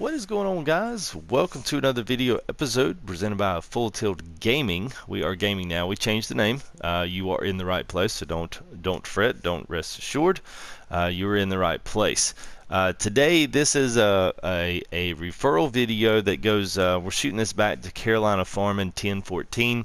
What is going on, guys? Welcome to another video episode presented by Full Tilt Gaming. We are gaming now. We changed the name. You are in the right place, so don't fret. Don't rest assured. You are in the right place. Today, this is a referral video that goes. We're shooting this back to Carolina Farming 1014.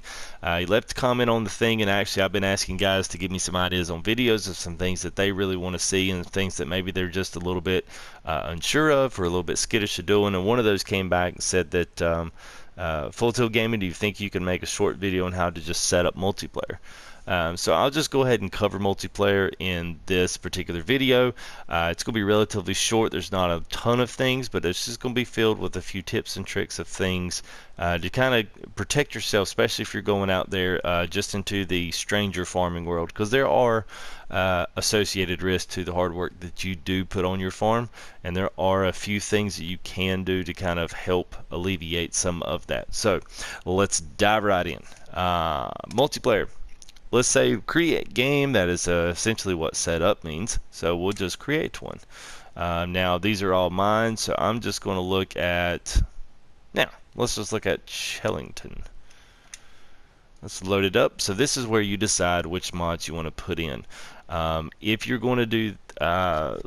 He left a comment on the thing, and actually, I've been asking guys to give me some ideas on videos of some things that they really want to see and things that maybe they're just a little bit unsure of or a little bit skittish of doing. And one of those came back and said that Full Tilt Gaming, do you think you can make a short video on how to just set up multiplayer? So I'll just go ahead and cover multiplayer in this particular video. It's going to be relatively short. There's not a ton of things, but it's just going to be filled with a few tips and tricks of things to kind of protect yourself, especially if you're going out there just into the stranger farming world, because there are associated risks to the hard work that you do put on your farm, and there are a few things that you can do to kind of help alleviate some of that. So let's dive right in. Multiplayer. Let's say create game. That is essentially what setup means. So we'll just create one. Now these are all mine, so I'm just going to look at. Now let's just look at Chellington. Let's load it up. So this is where you decide which mods you want to put in. If you're going to do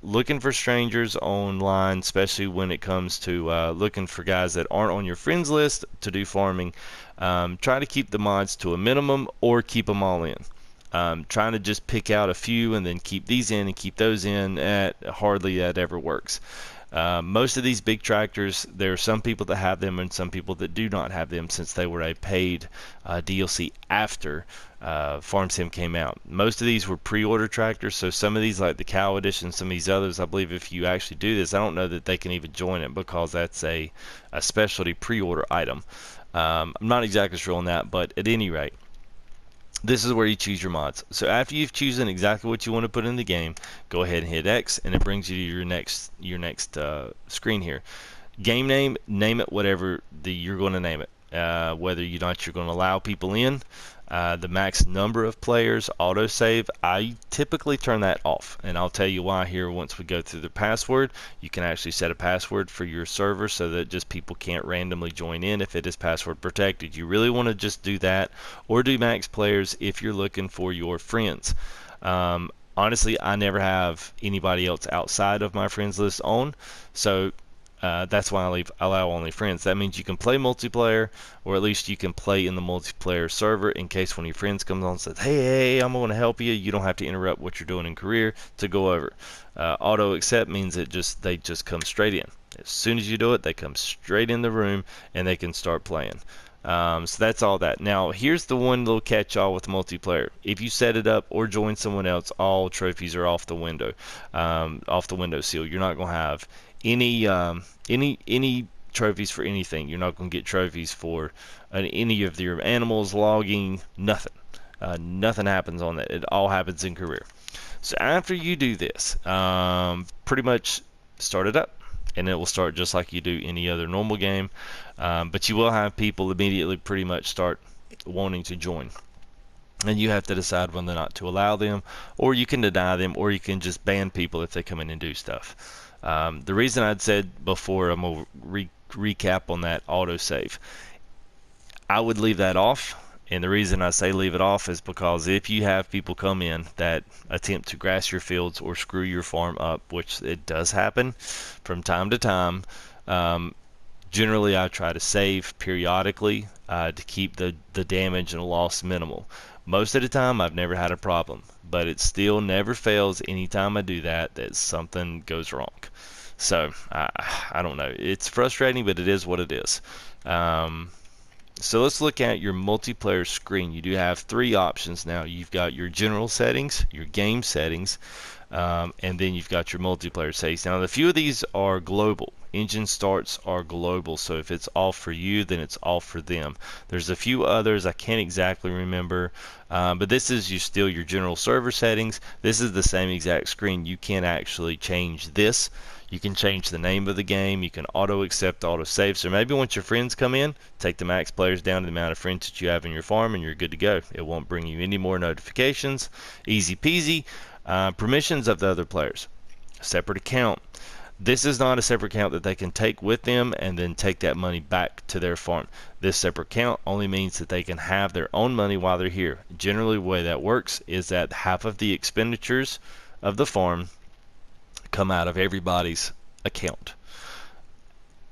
looking for strangers online, especially when it comes to looking for guys that aren't on your friends list to do farming, try to keep the mods to a minimum or keep them all in. Trying to just pick out a few and then keep these in and keep those in, hardly that ever works. Most of these big tractors, there are some people that have them and some people that do not have them, since they were a paid DLC after Farm Sim came out. Most of these were pre-order tractors, so some of these, like the Cow Edition, some of these others, I believe if you actually do this, I don't know that they can even join it because that's a specialty pre-order item. I'm not exactly sure on that, but at any rate, this is where you choose your mods. So after you've chosen exactly what you want to put in the game, go ahead and hit X, and it brings you to your next screen here. Game name, name it whatever you're going to name it. Whether you're going to allow people in, the max number of players, autosave, I typically turn that off, and I'll tell you why here once we go through the password. You can actually set a password for your server so that just people can't randomly join in if it is password protected. You really want to just do that, or do max players if you're looking for your friends. Honestly, I never have anybody else outside of my friends list on, so that's why I allow only friends. That means you can play multiplayer, or at least you can play in the multiplayer server in case one of your friends comes on and says, hey, I'm going to help you. You don't have to interrupt what you're doing in career to go over. Auto accept means they just come straight in. As soon as you do it, they come straight in the room and they can start playing. So that's all that. Now here's the one little catch-all with multiplayer. If you set it up or join someone else, all trophies are off the window, seal. You're not going to have any trophies for anything. You're not going to get trophies for any of your animals, logging, nothing. Nothing happens on that. It all happens in career. So after you do this, pretty much start it up, and it will start just like you do any other normal game. But you will have people immediately pretty much start wanting to join, and you have to decide whether or not to allow them, or you can deny them, or you can just ban people if they come in and do stuff. The reason I'd said before, I'm going to recap on that autosave. I would leave that off, and the reason I say leave it off is because if you have people come in that attempt to grass your fields or screw your farm up, which it does happen from time to time, generally I try to save periodically to keep the damage and loss minimal. Most of the time I've never had a problem, but it still never fails anytime I do that something goes wrong. So I don't know, it's frustrating, but it is what it is. So let's look at your multiplayer screen. You do have three options now. You've got your general settings, your game settings, and then you've got your multiplayer settings. Now a few of these are global. Engine starts are global, so if it's off for you, then it's off for them. There's a few others I can't exactly remember, but this is still your general server settings. This is the same exact screen. You can actually change this. You can change the name of the game. You can auto accept, auto save. So maybe once your friends come in, take the max players down to the amount of friends that you have in your farm, and you're good to go. It won't bring you any more notifications. Easy peasy. Permissions of the other players. Separate account. This is not a separate account that they can take with them and then take that money back to their farm. This separate account only means that they can have their own money while they're here. Generally, the way that works is that half of the expenditures of the farm come out of everybody's account.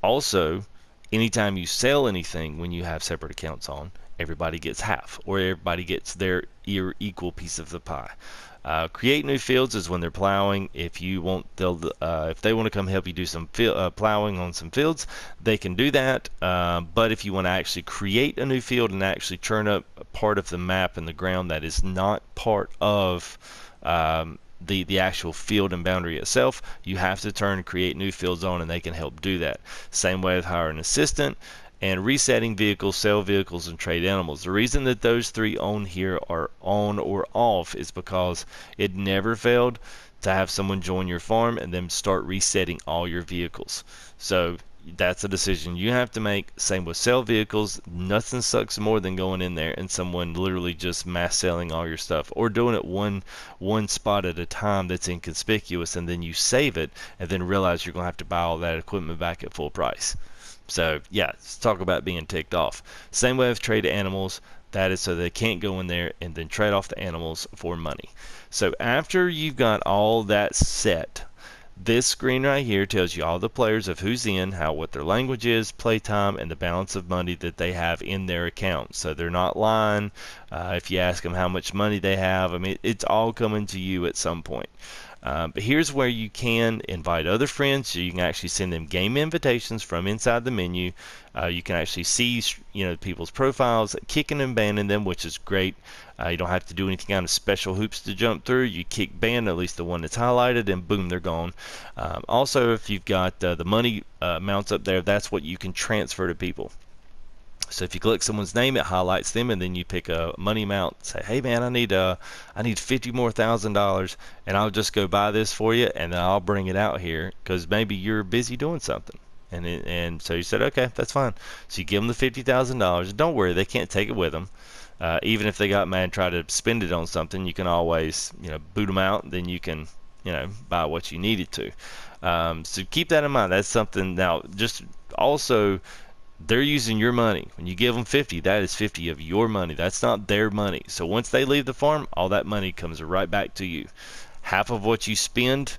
Also, anytime you sell anything when you have separate accounts on, everybody gets half, or everybody gets their equal piece of the pie. Create new fields is when they're plowing. If you want, if they want to come help you do some plowing on some fields, they can do that. But if you want to actually create a new field and actually turn up a part of the map and the ground that is not part of the actual field and boundary itself, you have to turn create new fields on, and they can help do that. Same way with hire an assistant and resetting vehicles, sell vehicles, and trade animals. The reason that those three on here are on or off is because it never failed to have someone join your farm and then start resetting all your vehicles. So that's a decision you have to make. Same with sell vehicles. Nothing sucks more than going in there and someone literally just mass selling all your stuff, or doing it one spot at a time that's inconspicuous, and then you save it and then realize you're going to have to buy all that equipment back at full price. So yeah, let's talk about being ticked off. Same way with trade animals. That is so they can't go in there and then trade off the animals for money. So after you've got all that set, this screen right here tells you all the players of who's in, what their language is, playtime, and the balance of money that they have in their account. So they're not lying. If you ask them how much money they have, I mean, it's all coming to you at some point. But here's where you can invite other friends. So you can actually send them game invitations from inside the menu. You can actually see, people's profiles, kicking and banning them, which is great. You don't have to do anything kind of special hoops to jump through. You kick ban at least the one that's highlighted, and boom, they're gone. Also, if you've got the money amounts up there, that's what you can transfer to people. So if you click someone's name, it highlights them, and then you pick a money amount. Say, hey man, I need $50,000 more, and I'll just go buy this for you, and then I'll bring it out here because maybe you're busy doing something. And so you said, okay, that's fine. So you give them the $50,000. Don't worry, they can't take it with them. Even if they got mad and tried to spend it on something, you can always boot them out. And then you can buy what you needed to. So keep that in mind. That's something. Now, just also, they're using your money. When you give them 50, that is 50 of your money. That's not their money. So once they leave the farm, all that money comes right back to you. Half of what you spend,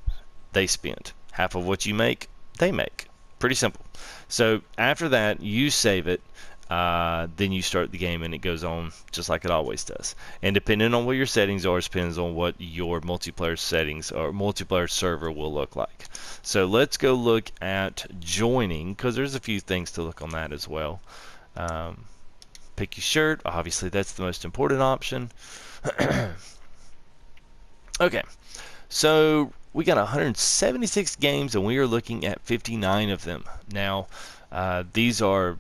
they spend. Half of what you make, they make. Pretty simple. So after that, you save it. Then you start the game, and it goes on just like it always does. And depending on what your settings are, it depends on what your multiplayer settings or multiplayer server will look like. So let's go look at joining, because there's a few things to look on that as well. Pick your shirt. Obviously, that's the most important option. Okay, so we got 176 games, and we are looking at 59 of them. Now, these are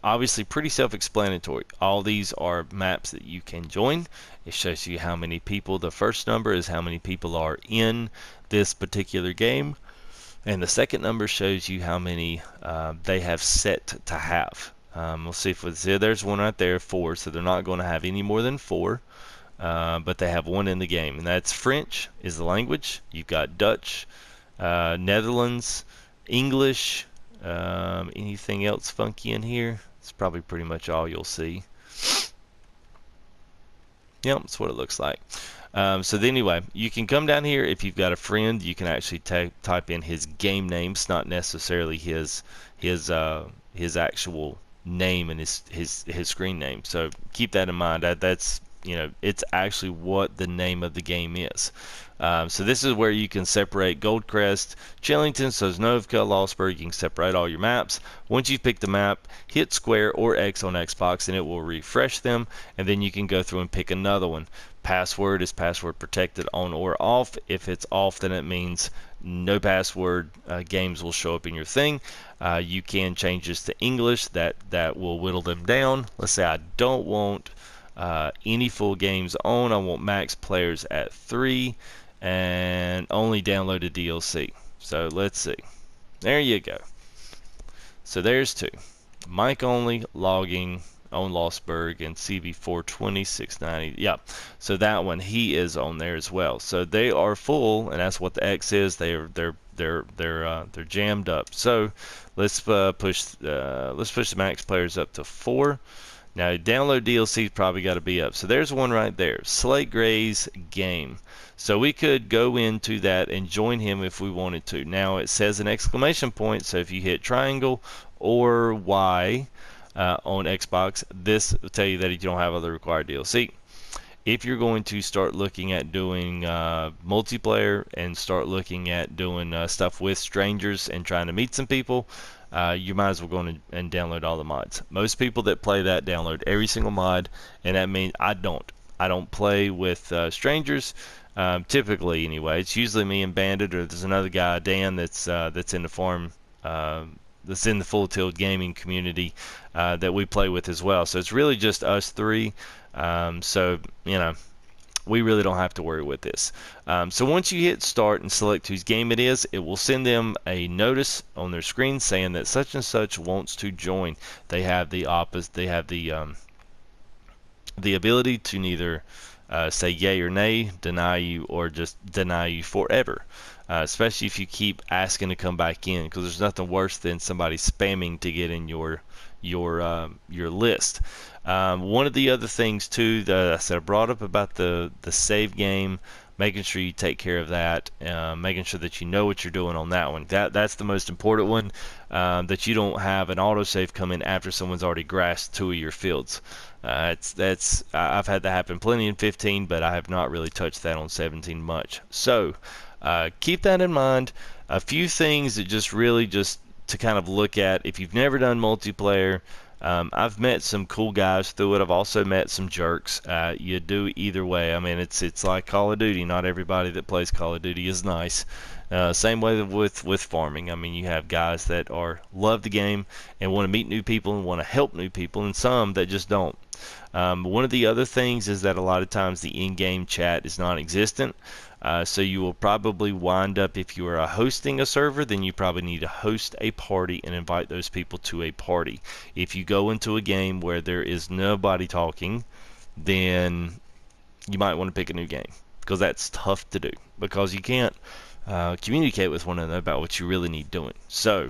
obviously pretty self-explanatory. All these are maps that you can join. It shows you how many people. The first number is how many people are in this particular game, and the second number shows you how many they have set to have. We'll see if it's there. There's one right there, 4, so they're not going to have any more than 4, but they have 1 in the game, and that's French is the language. You've got Dutch, Netherlands, English. Anything else funky in here? It's probably pretty much all you'll see. Yep, that's what it looks like. So anyway, you can come down here. If you've got a friend, you can actually type in his game name. It's not necessarily his actual name and his screen name. So keep that in mind. That's it's actually what the name of the game is. So this is where you can separate Goldcrest, Chillington, Sosnovka, Lostburg. You can separate all your maps. Once you've picked the map, hit square or X on Xbox, and it will refresh them. And then you can go through and pick another one. Password is password protected on or off. If it's off, then it means no password games will show up in your thing. You can change this to English. That will whittle them down. Let's say I don't want any full games on. I want max players at 3 and only downloaded DLC. So let's see. There you go. So there's 2. Mic only, logging, on Lostberg and CV420 690. Yeah, so that one, he is on there as well. So they are full, and that's what the X is. They're jammed up. So let's push the max players up to 4. Now, download DLC's probably got to be up. So there's one right there, Slate Gray's game. So we could go into that and join him if we wanted to. Now it says an exclamation point, so if you hit triangle or Y on Xbox, this will tell you that you don't have other required DLC. If you're going to start looking at doing multiplayer and start looking at doing stuff with strangers and trying to meet some people, you might as well go in and download all the mods. Most people that play that download every single mod, and that means I don't play with strangers. Typically, anyway, it's usually me and Bandit, or there's another guy, Dan, that's in the farm, that's in the Full Tilt gaming community that we play with as well. So it's really just us 3. So we really don't have to worry with this. So once you hit start and select whose game it is, it will send them a notice on their screen saying that such and such wants to join. They have the ability to neither say yay or nay, deny you, or just deny you forever. Especially if you keep asking to come back in, because there's nothing worse than somebody spamming to get in your list. One of the other things too that I said I brought up about the save game, making sure you take care of that, making sure that you know what you're doing on that one. That's the most important one, that you don't have an autosave come in after someone's already grasped 2 of your fields. I've had that happen plenty in 15, but I have not really touched that on 17 much. So keep that in mind. A few things that just to kind of look at if you've never done multiplayer. I've met some cool guys through it. I've also met some jerks. You do either way. I mean, it's like Call of Duty. Not everybody that plays Call of Duty is nice. Same way with farming. I mean, you have guys that love the game and want to meet new people and want to help new people, and some that just don't. One of the other things is that a lot of times the in-game chat is non-existent. So you will probably wind up, if you are hosting a server, then you probably need to host a party and invite those people to a party. If you go into a game where there is nobody talking, then you might want to pick a new game, because that's tough to do, because you can't communicate with one another about what you really need doing. So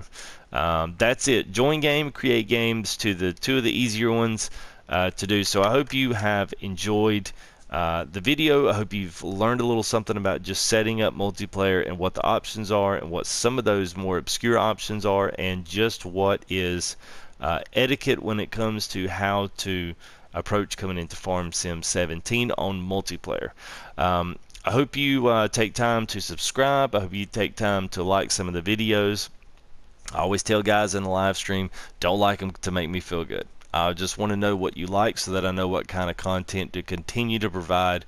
that's it. Join game, create games, to the 2 of the easier ones to do. So I hope you have enjoyed the video. I hope you've learned a little something about just setting up multiplayer and what the options are and what some of those more obscure options are, and just what is etiquette when it comes to how to approach coming into Farm Sim 17 on multiplayer. I hope you take time to subscribe. I hope you take time to like some of the videos. I always tell guys in the live stream, don't like them to make me feel good. I just want to know what you like so that I know what kind of content to continue to provide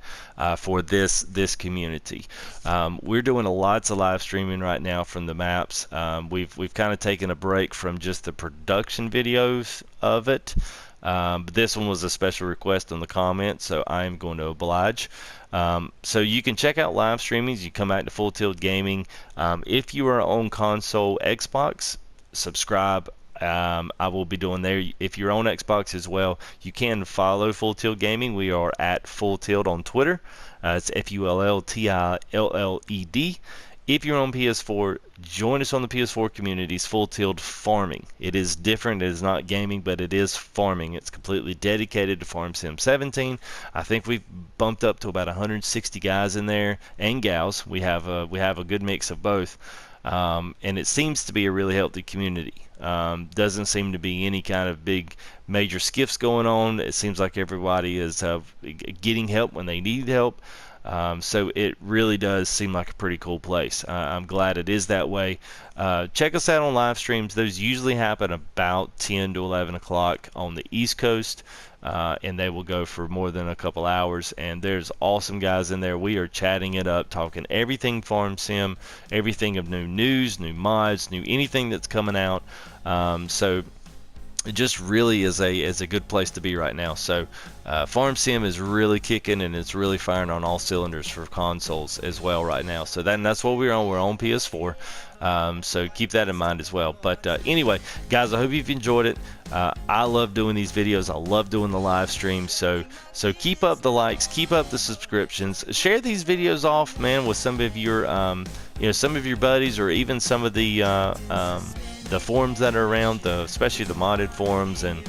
for this community. We're doing lots of live streaming right now from the maps. We've kind of taken a break from just the production videos of it. But this one was a special request on the comments, so I'm going to oblige. So you can check out live streamings. You come back to Full Tilt Gaming. If you are on console Xbox, subscribe. I will be doing there. If you're on Xbox as well, you can follow Full Tilt Gaming. We are at Full Tilt on Twitter. It's FULLTILLED. If you're on PS4, join us on the PS4 community's Full Tilt Farming. It is different. It is not gaming, but it is farming. It's completely dedicated to Farm Sim 17. I think we've bumped up to about 160 guys in there, and gals. We have a good mix of both. And it seems to be a really healthy community. Doesn't seem to be any kind of big major skiffs going on. It seems like everybody is getting help when they need help. So it really does seem like a pretty cool place. I'm glad it is that way. Check us out on live streams. Those usually happen about 10 to 11 o'clock on the East Coast. And they will go for more than a couple hours, and there's awesome guys in there. We are chatting it up, talking everything Farm Sim, everything of new news, new mods, new anything that's coming out. So it just really is a good place to be right now. So Farm Sim is really kicking, and it's really firing on all cylinders for consoles as well right now. So that's what we're on. We're on PS4. So keep that in mind as well. But anyway, guys, I hope you've enjoyed it. I love doing these videos. I love doing the live streams. So keep up the likes, keep up the subscriptions, share these videos off, man, with some of your some of your buddies, or even some of the forums that are around, especially the modded forums, and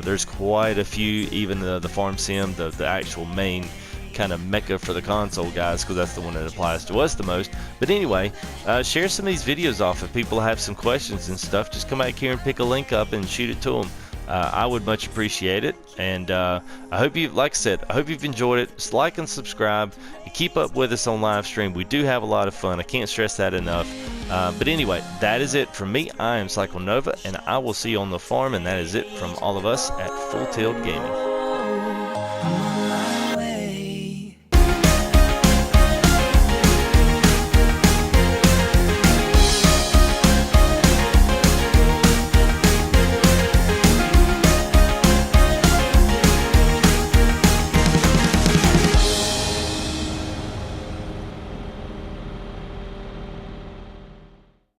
there's quite a few, even the Farm Sim, the actual main kind of mecca for the console guys, because that's the one that applies to us the most. But anyway, share some of these videos off. If people have some questions and stuff, just come back here and pick a link up and shoot it to them. I would much appreciate it. And I hope you, like I said, I hope you've enjoyed it. Just like and subscribe and keep up with us on live stream. We do have a lot of fun. I can't stress that enough. But anyway, that is it from me. I am Cyclonova, and I will see you on the farm. And that is it from all of us at Full Tilt Gaming.